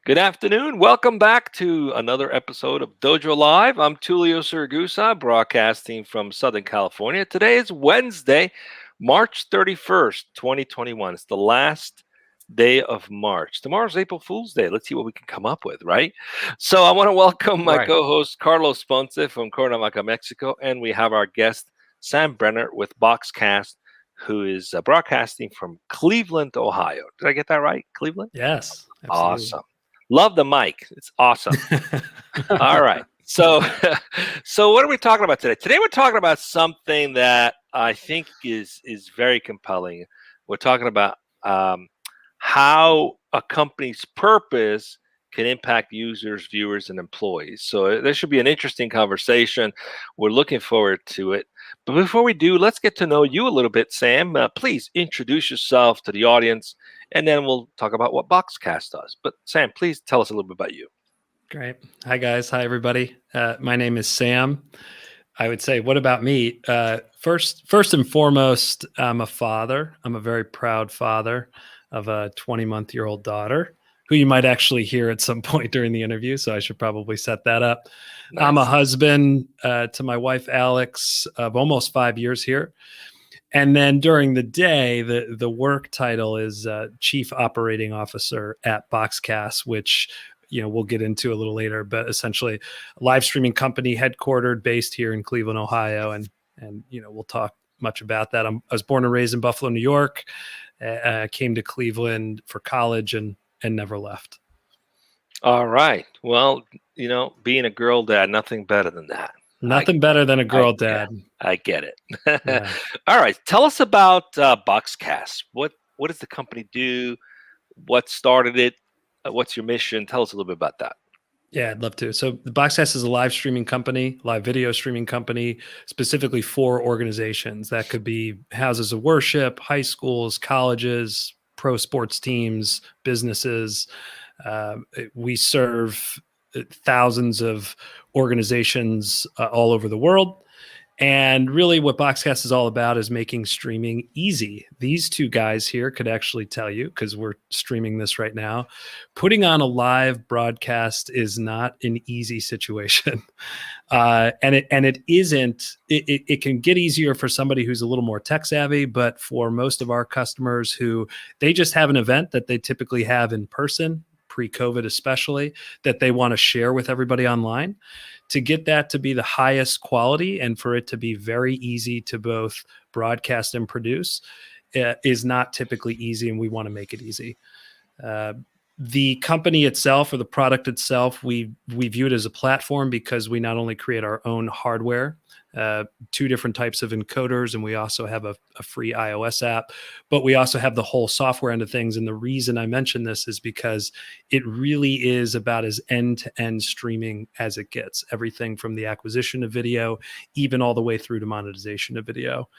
Good afternoon. Welcome back to another episode of Dojo Live. I'm Tulio Siragusa, broadcasting from Southern California. Today is Wednesday, March 31st, 2021. It's the last day of March. Tomorrow's April Fool's Day. Let's see what we can come up with, right? So I want to welcome my Right. co-host, Carlos Ponce from Cuernavaca, Mexico, and we have our guest, Sam Brenner with BoxCast, who is broadcasting from Cleveland, Ohio. Did I get that right? Cleveland? Yes, absolutely. Awesome. Love the mic. It's awesome. All right. So, so what are we talking about today? Today we're talking about something that I think is very compelling. We're talking about how a company's purpose can impact users, viewers, and employees. So this should be an interesting conversation. We're looking forward to it. But before we do, let's get to know you a little bit, Sam. Please introduce yourself to the audience, and then we'll talk about what BoxCast does. But Sam, please tell us a little bit about you. Great. Hi, guys. Hi, everybody. My name is Sam. I would say, what about me? First and foremost, I'm a father. I'm a very proud father of a 20-month-old daughter who you might actually hear at some point during the interview. So I should probably set that up. Nice. I'm a husband to my wife, Alex, of almost 5 years here. And then during the day, the work title is Chief Operating Officer at BoxCast, which we'll get into a little later. But essentially, a live streaming company headquartered, based here in Cleveland, Ohio, and we'll talk much about that. I was born and raised in Buffalo, New York. Came to Cleveland for college and never left. All right. Well, being a girl dad, nothing better than that. Nothing better than a girl dad. I get it. Yeah. All right. Tell us about BoxCast. What does the company do? What started it? What's your mission? Tell us a little bit about that. Yeah, I'd love to. So the BoxCast is a live streaming company, live video streaming company, specifically for organizations. That could be houses of worship, high schools, colleges, pro sports teams, businesses. We serve thousands of organizations all over the world. And really what BoxCast is all about is making streaming easy. These two guys here could actually tell you, because we're streaming this right now, putting on a live broadcast is not an easy situation. And it isn't, it can get easier for somebody who's a little more tech savvy, but for most of our customers who they just have an event that they typically have in person, pre-COVID especially, that they want to share with everybody online, to get that to be the highest quality and for it to be very easy to both broadcast and produce is not typically easy, and we want to make it easy. The company itself, or the product itself, we view it as a platform because we not only create our own hardware, 2 different types of encoders, and we also have a free iOS app, but we also have the whole software end of things. And the reason I mention this is because it really is about as end-to-end streaming as it gets. Everything from the acquisition of video, even all the way through to monetization of video.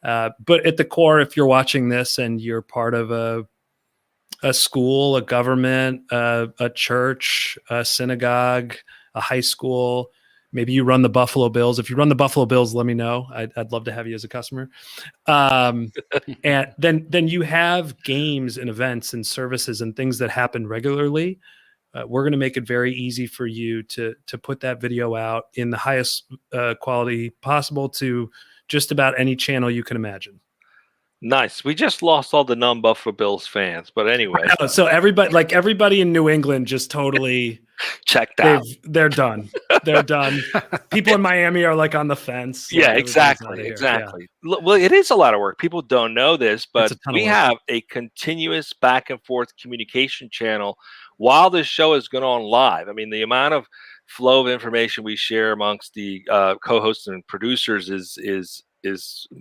But at the core, if you're watching this and you're part of a school, a government, a church, a synagogue, a high school, maybe you run the Buffalo Bills. If you run the Buffalo Bills, let me know. I'd love to have you as a customer. And then you have games and events and services and things that happen regularly. We're going to make it very easy for you to put that video out in the highest quality possible to just about any channel you can imagine. Nice. We just lost all the non-Buffalo Bills fans, but anyway. So everybody in New England just totally checked out. They're done. They're done. People in Miami are like on the fence. Yeah, exactly. Yeah. Well, it is a lot of work. People don't know this, but we have a continuous back and forth communication channel while this show is going on live. I mean, the amount of flow of information we share amongst the co-hosts and producers is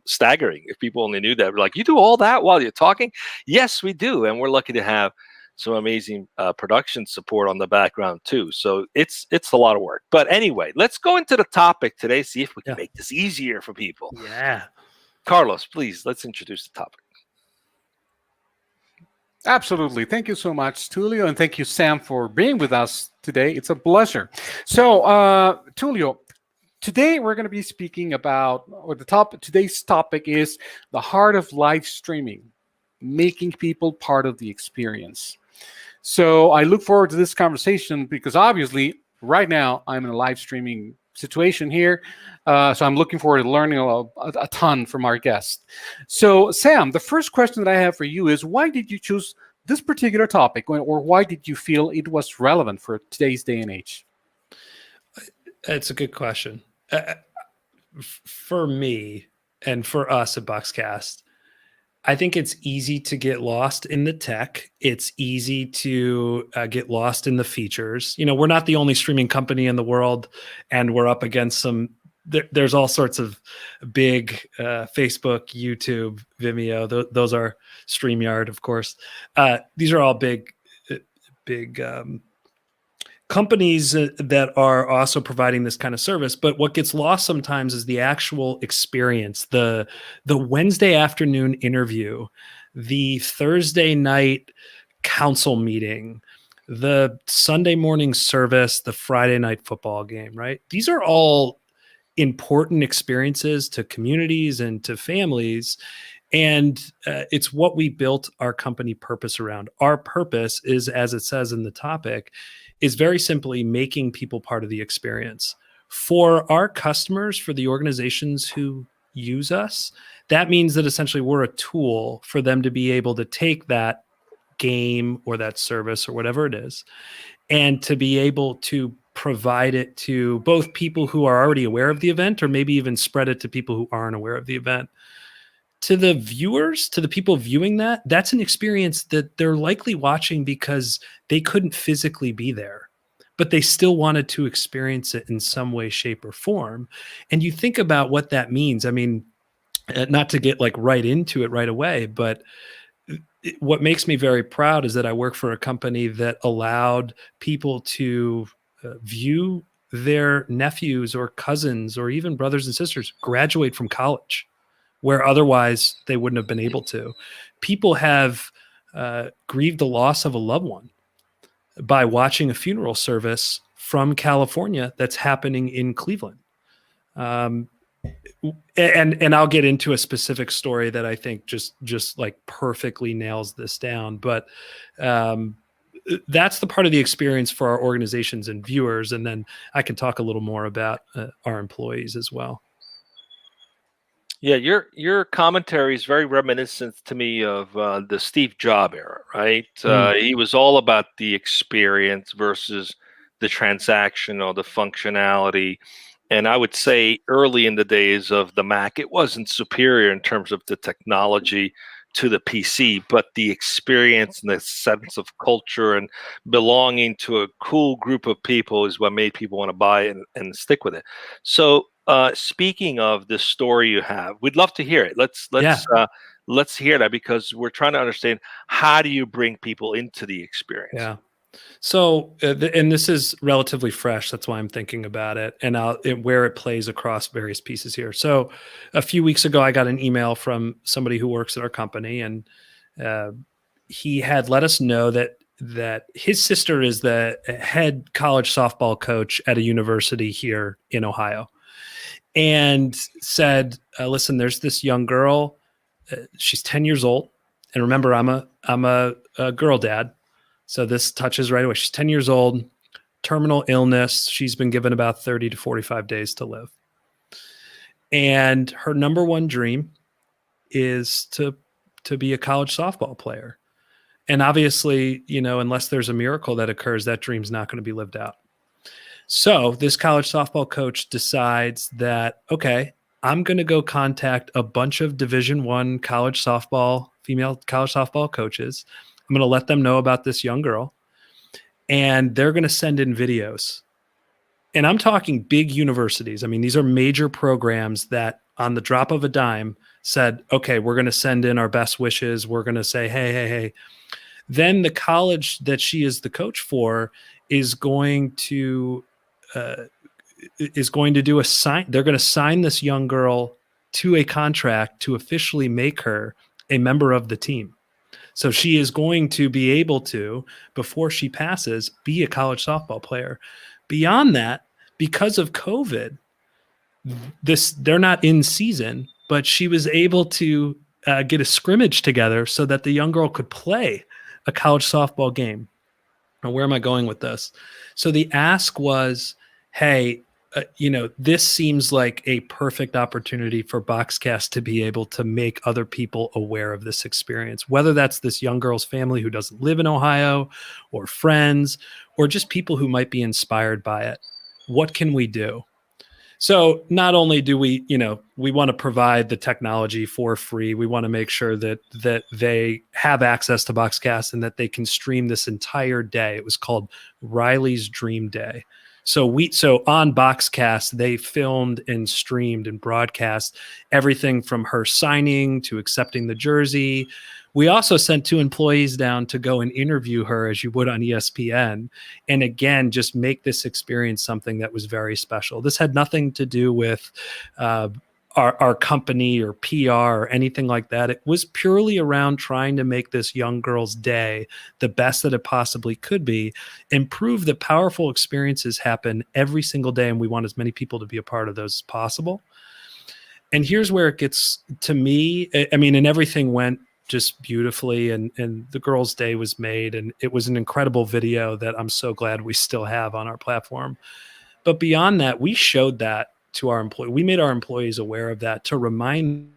staggering. If people only knew that. We're like, you do all that while you're talking? Yes, we do. And we're lucky to have some amazing production support on the background too. So it's a lot of work. But anyway, let's go into the topic today, see if we can make this easier for people. Yeah. Carlos, please, let's introduce the topic. Absolutely. Thank you so much, Tulio, and thank you, Sam, for being with us today. It's a pleasure. So, Tulio, today we're going to be speaking about, or today's topic is the heart of live streaming, making people part of the experience. So I look forward to this conversation because obviously right now I'm in a live streaming situation here. So I'm looking forward to learning a ton from our guest. So Sam, the first question that I have for you is, why did you choose this particular topic, or why did you feel it was relevant for today's day and age? It's a good question. For me and for us at BoxCast, I think it's easy to get lost in the tech. It's easy to get lost in the features. We're not the only streaming company in the world, and we're up against some. There's all sorts of big Facebook, YouTube, Vimeo. Those are StreamYard, of course. These are all big companies that are also providing this kind of service. But what gets lost sometimes is the actual experience, the Wednesday afternoon interview, the Thursday night council meeting, the Sunday morning service, the Friday night football game, right? These are all important experiences to communities and to families. And it's what we built our company purpose around. Our purpose is, as it says in the topic, is very simply making people part of the experience. For our customers, for the organizations who use us, that means that essentially we're a tool for them to be able to take that game or that service or whatever it is, and to be able to provide it to both people who are already aware of the event, or maybe even spread it to people who aren't aware of the event. To the viewers, to the people viewing that, that's an experience that they're likely watching because they couldn't physically be there, but they still wanted to experience it in some way, shape, or form. And you think about what that means. I mean, not to get right into it right away, but what makes me very proud is that I work for a company that allowed people to view their nephews or cousins or even brothers and sisters graduate from college, where otherwise they wouldn't have been able to. People have grieved the loss of a loved one by watching a funeral service from California that's happening in Cleveland. And I'll get into a specific story that I think just perfectly nails this down. But that's the part of the experience for our organizations and viewers. And then I can talk a little more about our employees as well. Yeah, your commentary is very reminiscent to me of the Steve Jobs era, right? He was all about the experience versus the transaction or the functionality. And I would say early in the days of the Mac, it wasn't superior in terms of the technology to the PC, but the experience and the sense of culture and belonging to a cool group of people is what made people want to buy it and stick with it. So speaking of this story you have, we'd love to hear it. Let's hear that, because we're trying to understand, how do you bring people into the experience? Yeah. So, and this is relatively fresh. That's why I'm thinking about it and where it plays across various pieces here. So a few weeks ago, I got an email from somebody who works at our company, and he had let us know that his sister is the head college softball coach at a university here in Ohio, and said, listen, there's this young girl. She's 10 years old. And remember, I'm a girl dad. So this touches right away. She's 10 years old, terminal illness. She's been given about 30 to 45 days to live. And her number one dream is to be a college softball player. And obviously, unless there's a miracle that occurs, that dream's not going to be lived out. So this college softball coach decides that, okay, I'm going to go contact a bunch of Division I female college softball coaches. I'm going to let them know about this young girl, and they're going to send in videos. And I'm talking big universities. I mean, these are major programs that on the drop of a dime said, okay, we're going to send in our best wishes. We're going to say, hey. Then the college that she is the coach for is going to do a sign. They're going to sign this young girl to a contract to officially make her a member of the team. So she is going to be able to, before she passes, be a college softball player. Beyond that, because of COVID, they're not in season, but she was able to get a scrimmage together so that the young girl could play a college softball game Now, where am I going with this? So the ask was, hey, this seems like a perfect opportunity for BoxCast to be able to make other people aware of this experience, whether that's this young girl's family who doesn't live in Ohio, or friends, or just people who might be inspired by it. What can we do? So not only do we want to provide the technology for free, we want to make sure that they have access to BoxCast and that they can stream this entire day. It was called Riley's Dream Day. So on BoxCast, they filmed and streamed and broadcast everything from her signing to accepting the jersey. We also sent 2 employees down to go and interview her as you would on ESPN. And again, just make this experience something that was very special. This had nothing to do with our company or PR or anything like that. It was purely around trying to make this young girl's day the best that it possibly could be, and prove that powerful experiences happen every single day. And we want as many people to be a part of those as possible. And here's where it gets to me. I mean, and everything went just beautifully, and the girl's day was made, and it was an incredible video that I'm so glad we still have on our platform. But beyond that, we showed that to our employees. We made our employees aware of that to remind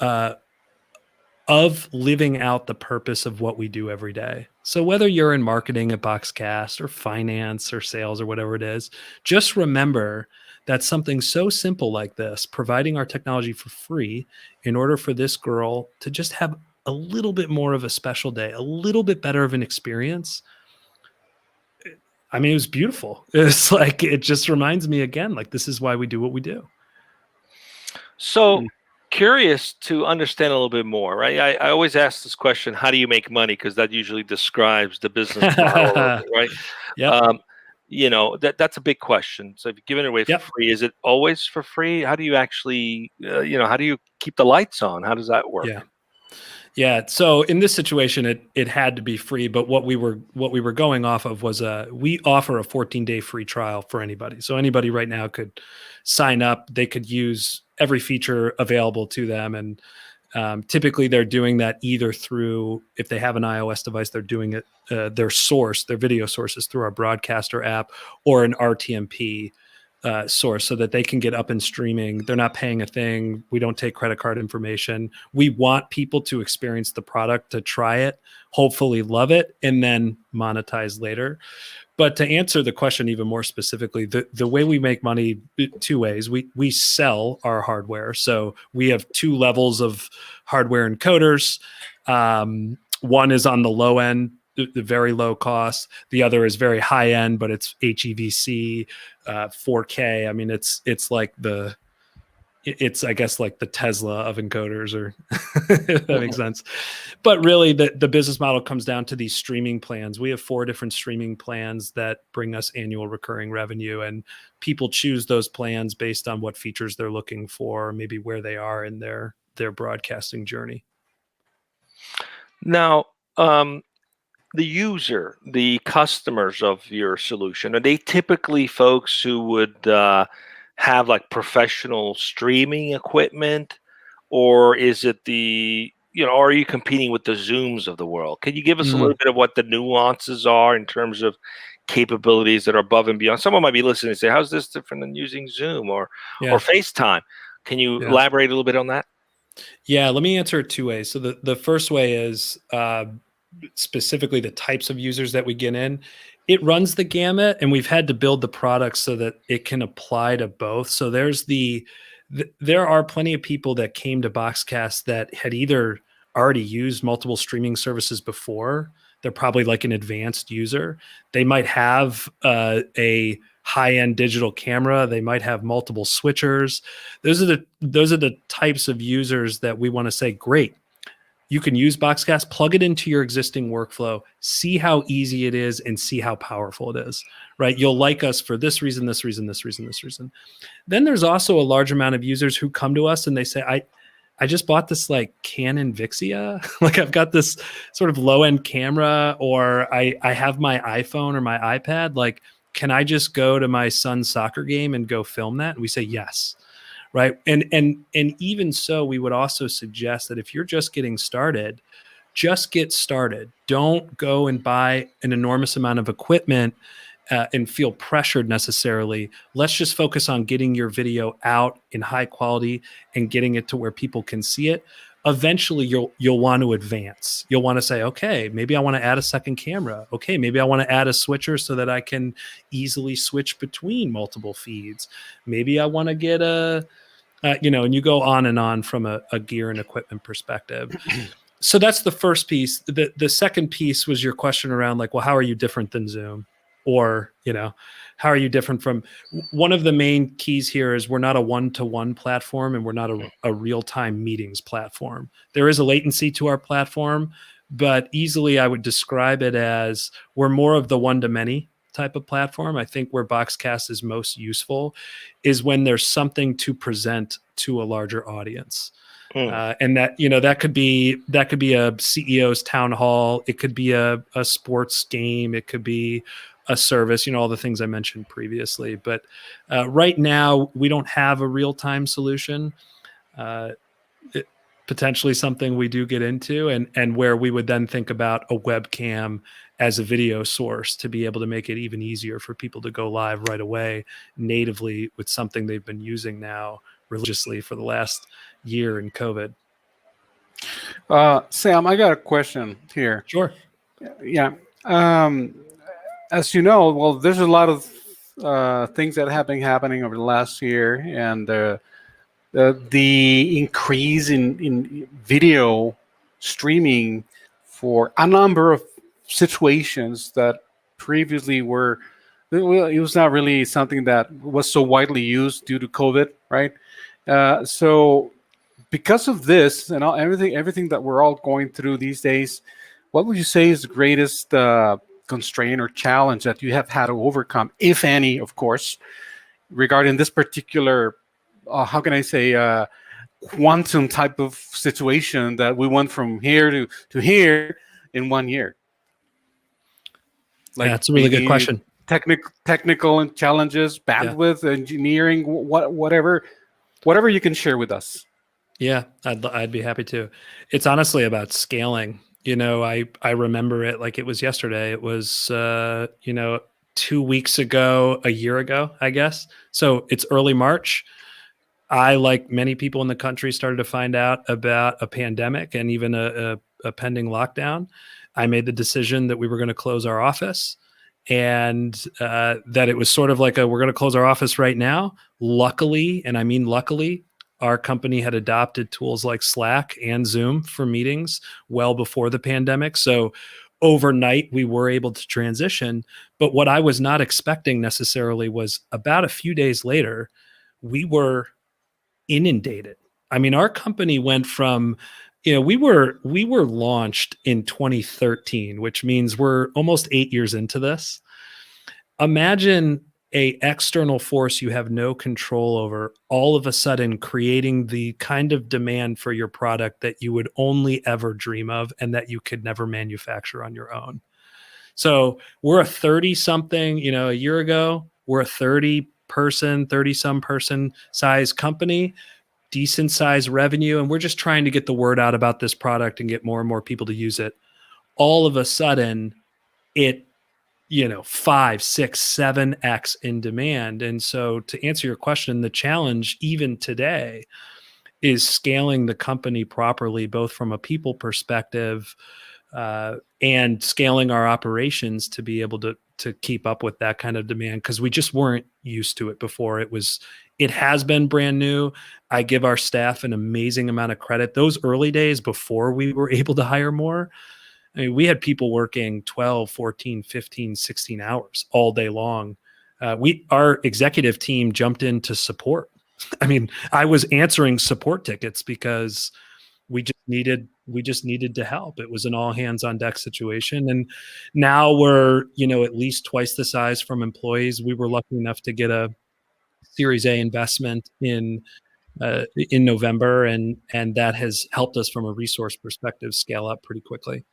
of living out the purpose of what we do every day. So whether you're in marketing at BoxCast or finance or sales or whatever it is, just remember that something so simple like this, providing our technology for free in order for this girl to just have a little bit more of a special day, a little bit better of an experience. I mean, it was beautiful. It's like, it just reminds me again, like, this is why we do what we do. So curious to understand a little bit more, right? I always ask this question, how do you make money? Because that usually describes the business model, a little bit, right? Yeah. That's a big question. So if you're giving it away for free, is it always for free? How do you actually, how do you keep the lights on? How does that work? Yeah. So in this situation, it had to be free, but what we were going off of was we offer a 14-day free trial for anybody. So anybody right now could sign up. They could use every feature available to them, and typically they're doing that either through, if they have an iOS device, they're doing it their video sources through our Broadcaster app or an RTMP source, so that they can get up and streaming. They're not paying a thing. We don't take credit card information. We want people to experience the product, to try it, hopefully love it, and then monetize later. But to answer the question even more specifically, the way we make money, 2 ways. We sell our hardware. So we have 2 levels of hardware encoders. One is on the low end, the very low cost. The other is very high end, but it's HEVC, 4K. I mean, it's I guess like the Tesla of encoders, or if that makes sense. But really the business model comes down to these streaming plans. We have 4 different streaming plans that bring us annual recurring revenue, and people choose those plans based on what features they're looking for, maybe where they are in their broadcasting journey. Now, the user, the customers of your solution, are they typically folks who would have like professional streaming equipment, or is it or are you competing with the Zooms of the world? Can you give us a little bit of what the nuances are in terms of capabilities that are above and beyond? Someone might be listening and say, how's this different than using Zoom or FaceTime? Can you elaborate a little bit on that? Yeah, let me answer it 2 ways. So the first way is specifically the types of users that we get in. It runs the gamut, and we've had to build the product so that it can apply to both. So there are plenty of people that came to BoxCast that had either already used multiple streaming services before. They're probably like an advanced user. They might have a high-end digital camera. They might have multiple switchers. Those are the types of users that we want to say, great, you can use BoxCast, plug it into your existing workflow, see how easy it is, and see how powerful it is, right? You'll like us for this reason, this reason, this reason, this reason. Then there's also a large amount of users who come to us and they say, I just bought this like Canon Vixia. Like, I've got this sort of low-end camera, or I have my iPhone or my iPad. Like, can I just go to my son's soccer game and go film that? And we say, yes. Right. And even so, we would also suggest that if you're just getting started, just get started. Don't go and buy an enormous amount of equipment and feel pressured necessarily. Let's just focus on getting your video out in high quality and getting it to where people can see it. Eventually you'll want to advance. You'll want to say, okay, maybe I want to add a second camera. Okay, maybe I want to add a switcher so that I can easily switch between multiple feeds. Maybe I want to get and you go on and on from a gear and equipment perspective. So that's the first piece. The second piece was your question around like, well, how are you different than Zoom? Or, how are you different from one of the main keys here is we're not a one-to-one platform and we're not a real-time meetings platform. There is a latency to our platform, but easily I would describe it as we're more of the one-to-many type of platform. I think where BoxCast is most useful is when there's something to present to a larger audience. And that could be a CEO's town hall. It could be a sports game. It could be a service, all the things I mentioned previously. But right now we don't have a real-time solution. Potentially something we do get into and where we would then think about a webcam as a video source to be able to make it even easier for people to go live right away natively with something they've been using now religiously for the last year in COVID. Sam, I got a question here. Sure. Yeah. As you know, well, there's a lot of things that have been happening over the last year, and the increase in video streaming for a number of situations that previously it was not really something that was so widely used due to COVID, right? So because of this and everything that we're all going through these days, what would you say is the greatest constraint or challenge that you have had to overcome, if any, of course, regarding this particular, how can I say, quantum type of situation that we went from here to here in 1 year? Like, that's a really good question. Technical challenges, bandwidth, engineering, whatever you can share with us. Yeah, I'd be happy to. It's honestly about scaling. I remember it like it was yesterday. It was 2 weeks ago, a year ago, I guess. So it's early March. I, like many people in the country, started to find out about a pandemic and even a pending lockdown. I made the decision that we were going to close our office, and that it was sort of like we're going to close our office right now. Luckily, and I mean luckily, our company had adopted tools like Slack and Zoom for meetings well before the pandemic. So overnight, we were able to transition. But what I was not expecting necessarily was about a few days later, we were inundated. I mean, our company went from, we were launched in 2013, which means we're almost 8 years into this. Imagine a external force you have no control over, all of a sudden creating the kind of demand for your product that you would only ever dream of and that you could never manufacture on your own. So we're a 30-something, a year ago, we're a 30-some person size company, decent size revenue, and we're just trying to get the word out about this product and get more and more people to use it. All of a sudden, it 5, 6, 7x in demand. And so to answer your question, the challenge even today is scaling the company properly, both from a people perspective and scaling our operations to be able to keep up with that kind of demand, because we just weren't used to it before. It has been brand new. I give our staff an amazing amount of credit. Those early days before we were able to hire more, I mean, we had people working 12, 14, 15, 16 hours all day long. Our executive team jumped in to support. I mean, I was answering support tickets because we just needed to help. It was an all hands on deck situation. And now we're, at least twice the size from employees. We were lucky enough to get a Series A investment in November, and that has helped us from a resource perspective scale up pretty quickly.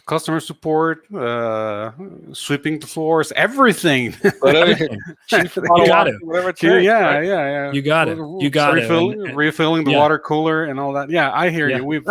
Customer support, sweeping the floors, everything. Everything. You got it. Yeah. You got it. Refilling the water cooler and all that. Yeah, I hear you.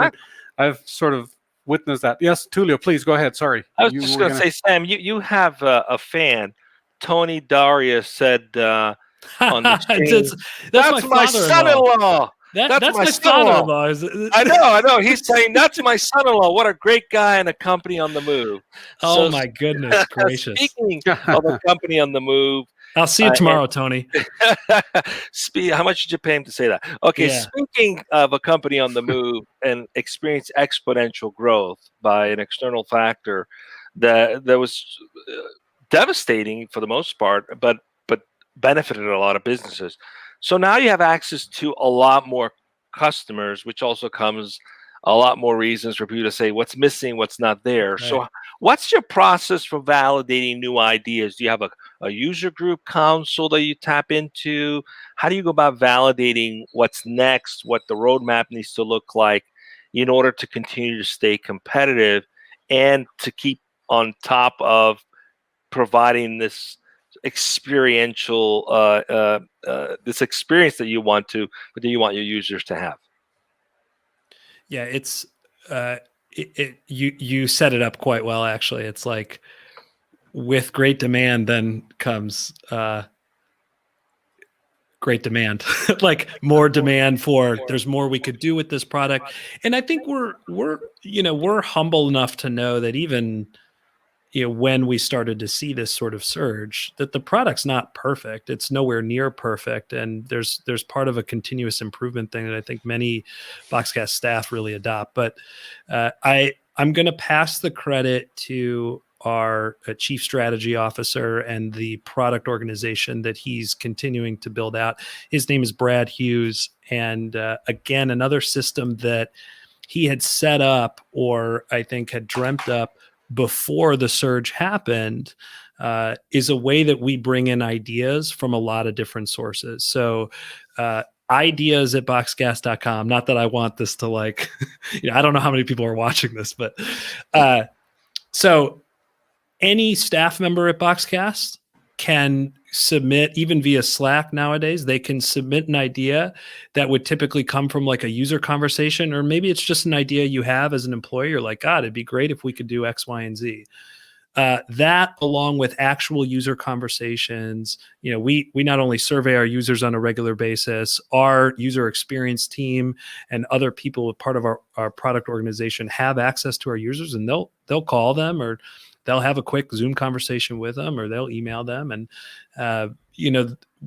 I've sort of witness that. Yes, Tulio, please go ahead. Sorry. I was You just were going to say, Sam, you have a fan. Tony Daria said on the stream, That's my "That's my father-in-law. son-in-law. That's That's my my son-in-law." father-in-law. I know. He's saying that's my son-in-law. What a great guy and a company on the move. Oh So my goodness gracious! speaking of a company on the move, I'll see you tomorrow, Tony. how much did you pay him to say that? Okay, Yeah. speaking of a company on the move and experience exponential growth by an external factor that was devastating for the most part, but benefited a lot of businesses. So now you have access to a lot more customers, which also comes a lot more reasons for people to say what's missing, what's not there. Right. So what's your process for validating new ideas? Do you have a user group council that you tap into? How do you go about validating what's next, what the roadmap needs to look like in order to continue to stay competitive and to keep on top of providing this experiential this experience that you want your users to have? Yeah, it's you set it up quite well, actually. It's like with great demand then comes great demand. Like more demand for there's more we could do with this product. And I think we're humble enough to know that even when we started to see this sort of surge, that the product's not perfect. It's nowhere near perfect. And there's part of a continuous improvement thing that I think many BoxCast staff really adopt. But I'm going to pass the credit to our chief strategy officer and the product organization that he's continuing to build out. His name is Brad Hughes. And again, another system that he had set up, or I think had dreamt up before the surge happened, is a way that we bring in ideas from a lot of different sources. So ideas at boxcast.com. Not that I want this to like, I don't know how many people are watching this, but so any staff member at BoxCast can submit, even via Slack nowadays, they can submit an idea that would typically come from like a user conversation, or maybe it's just an idea you have as an employee. You're like, God, it'd be great if we could do X, Y, and Z. That, along with actual user conversations, we not only survey our users on a regular basis, our user experience team and other people with part of our product organization have access to our users, and they'll call them, or they'll have a quick Zoom conversation with them, or they'll email them. And,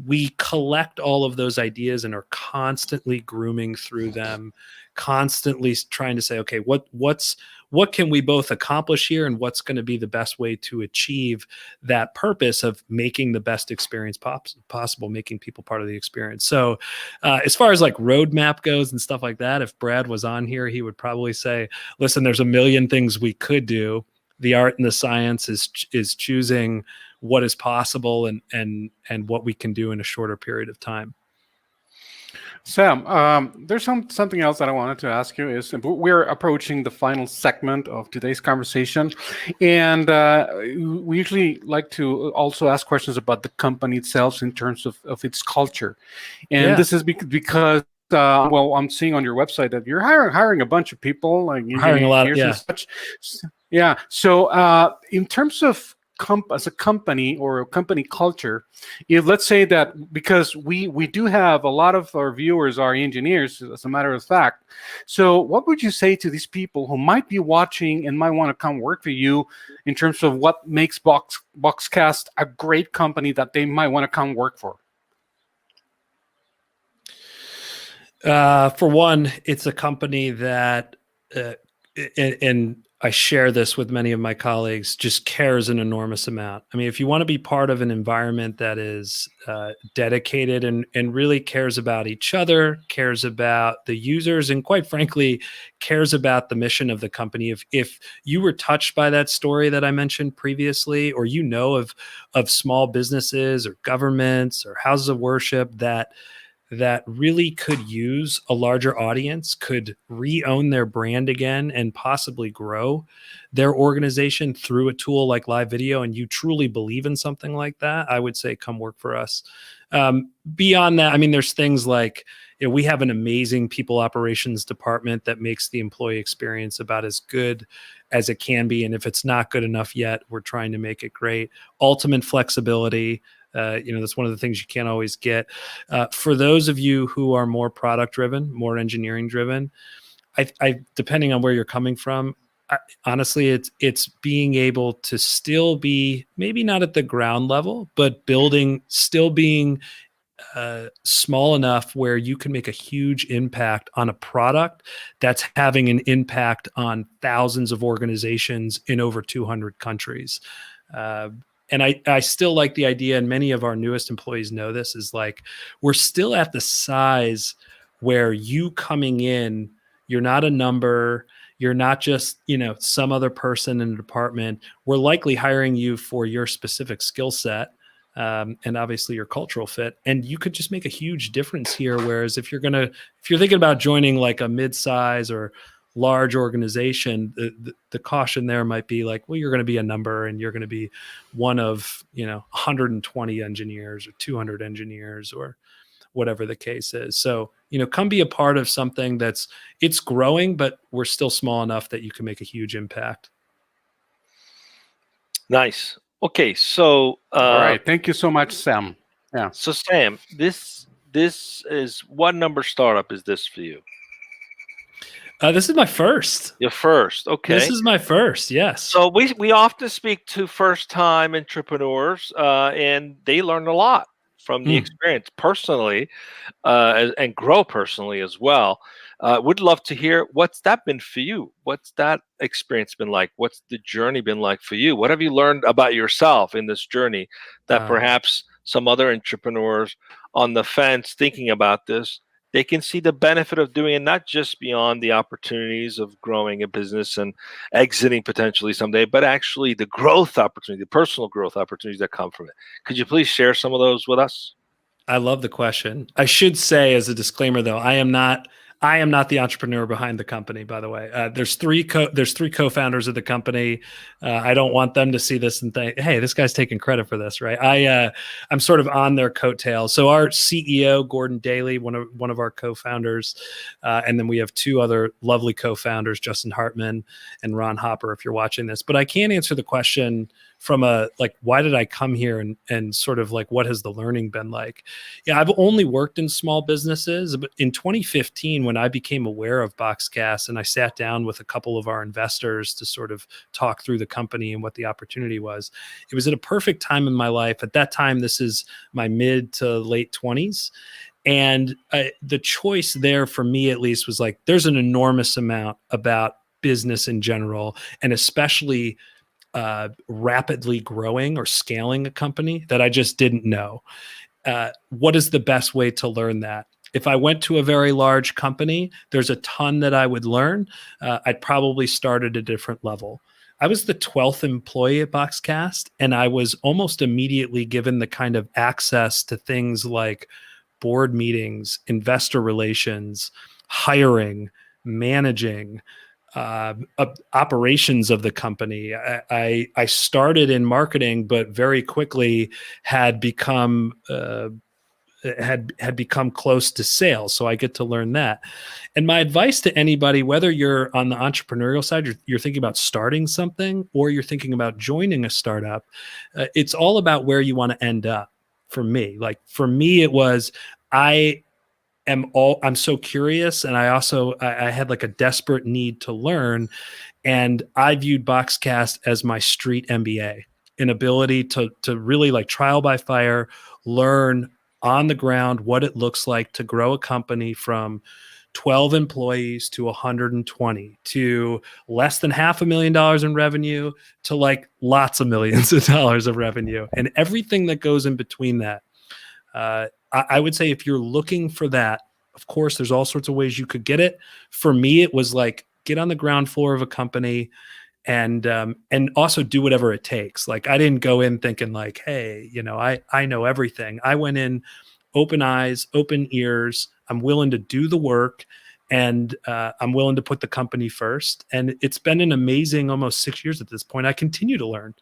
we collect all of those ideas and are constantly grooming through them, constantly trying to say, okay, what can we both accomplish here, and what's going to be the best way to achieve that purpose of making the best experience possible, making people part of the experience. So as far as like roadmap goes and stuff like that, if Brad was on here, he would probably say, listen, there's a million things we could do. The art and the science is choosing what is possible and what we can do in a shorter period of time. Sam, there's something else that I wanted to ask you. Is we're approaching the final segment of today's conversation, and we usually like to also ask questions about the company itself in terms of its culture. And this is because I'm seeing on your website that you're hiring a bunch of people, like hiring a lot of and such. Yeah. So in terms of as a company or a company culture, if let's say that, because we do have a lot of our viewers are engineers, as a matter of fact. So what would you say to these people who might be watching and might want to come work for you in terms of what makes BoxCast a great company that they might want to come work for? For one, it's a company that, and I share this with many of my colleagues, just cares an enormous amount. I mean, if you want to be part of an environment that is dedicated and really cares about each other, cares about the users, and quite frankly, cares about the mission of the company. If you were touched by that story that I mentioned previously, or of small businesses or governments or houses of worship that that really could use a larger audience, could re-own their brand again, and possibly grow their organization through a tool like live video, and you truly believe in something like that, I would say come work for us. Beyond that, I mean, there's things like, we have an amazing people operations department that makes the employee experience about as good as it can be. And if it's not good enough yet, we're trying to make it great. Ultimate flexibility. That's one of the things you can't always get. For those of you who are more product driven, more engineering driven, I depending on where you're coming from, honestly, it's being able to still be maybe not at the ground level, but still being small enough where you can make a huge impact on a product that's having an impact on thousands of organizations in over 200 countries. And I still like the idea, and many of our newest employees know this, is like, we're still at the size where you coming in, you're not a number, you're not just, some other person in the department. We're likely hiring you for your specific skill set, and obviously your cultural fit. And you could just make a huge difference here. Whereas if you're thinking about joining like a mid-size or large organization, the caution there might be like, well, you're going to be a number, and you're going to be one of 120 engineers or 200 engineers or whatever the case is. So come be a part of something it's growing, but we're still small enough that you can make a huge impact. Nice. Okay, so all right, thank you so much, Sam. Yeah. So Sam, this is, what number startup is this for you? This is my first. Your first, okay. This is my first, yes. So we often speak to first-time entrepreneurs, and they learn a lot from the experience personally, and grow personally as well. Would love to hear, what's that been for you? What's that experience been like? What's the journey been like for you? What have you learned about yourself in this journey that perhaps some other entrepreneurs on the fence thinking about this, they can see the benefit of doing it, not just beyond the opportunities of growing a business and exiting potentially someday, but actually the growth opportunity, the personal growth opportunities that come from it. Could you please share some of those with us? I love the question. I should say, as a disclaimer, though, I am not the entrepreneur behind the company, by the way. There's three co-founders of the company. I don't want them to see this and think, hey, this guy's taking credit for this, right? I'm sort of on their coattails. So our CEO, Gordon Daly, one of our co-founders, and then we have two other lovely co-founders, Justin Hartman and Ron Hopper, if you're watching this. But I can't answer the question from why did I come here, and sort of like, what has the learning been like? Yeah, I've only worked in small businesses, but in 2015, when I became aware of BoxCast and I sat down with a couple of our investors to sort of talk through the company and what the opportunity was, it was at a perfect time in my life. At that time, this is my mid to late 20s. And the choice there for me, at least, was like, there's an enormous amount about business in general, and especially rapidly growing or scaling a company that I just didn't know. What is the best way to learn that? If I went to a very large company, there's a ton that I would learn. I'd probably start at a different level. I was the 12th employee at BoxCast, and I was almost immediately given the kind of access to things like board meetings, investor relations, hiring, managing, operations of the company. I started in marketing, but very quickly had become close to sales. So I get to learn that. And my advice to anybody, whether you're on the entrepreneurial side, you're thinking about starting something, or you're thinking about joining a startup, it's all about where you want to end up. For me, it was, I'm so curious, and I had like a desperate need to learn, and I viewed BoxCast as my street MBA, an ability to really like trial by fire, learn on the ground what it looks like to grow a company from 12 employees to 120 to less than $500,000 in revenue to like lots of millions of dollars of revenue, and everything that goes in between that. I would say if you're looking for that, of course, there's all sorts of ways you could get it. For me, it was like, get on the ground floor of a company and also do whatever it takes. Like, I didn't go in thinking like, hey, I know everything. I went in open eyes, open ears. I'm willing to do the work, and I'm willing to put the company first. And it's been an amazing almost 6 years at this point. I continue to learn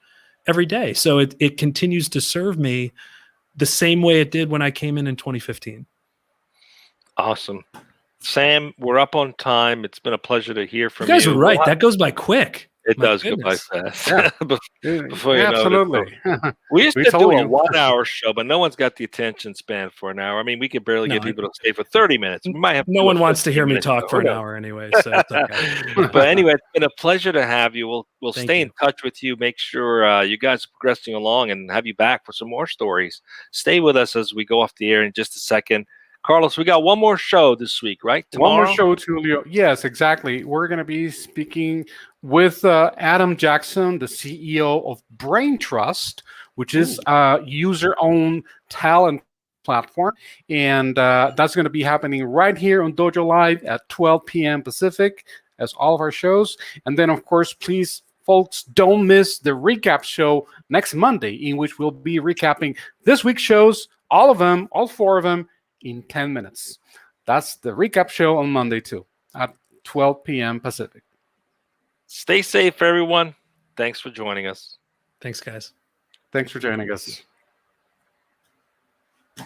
every day. So it continues to serve me the same way it did when I came in 2015. Awesome. Sam, we're up on time. It's been a pleasure to hear from you. You guys were right. That goes by quick. It My does goodness. go by fast. Before you know it, Absolutely. we used We to told do a you. 1 hour show, but no one's got the attention span for an hour. I mean, we could barely get people to stay for 30 minutes. We might have No do a one wants to hear me 15-minute talk show. for an hour anyway, so it's okay. But anyway, it's been a pleasure to have you. We'll Thank stay you. in touch with you. Make sure you guys are progressing along, and have you back for some more stories. Stay with us as we go off the air in just a second. Carlos, we got one more show this week, right? Tomorrow? One more show, Tulio. Yes, exactly. We're going to be speaking with Adam Jackson, the CEO of Brain Trust, which is a user-owned talent platform. And that's going to be happening right here on Dojo Live at 12 p.m. Pacific, as all of our shows. And then, of course, please, folks, don't miss the recap show next Monday, in which we'll be recapping this week's shows, all of them, all 4 of them, in 10 minutes. That's the recap show on Monday too, at 12 p.m. Pacific. Stay safe, everyone. Thanks for joining us. Thanks, guys. Thanks for joining us.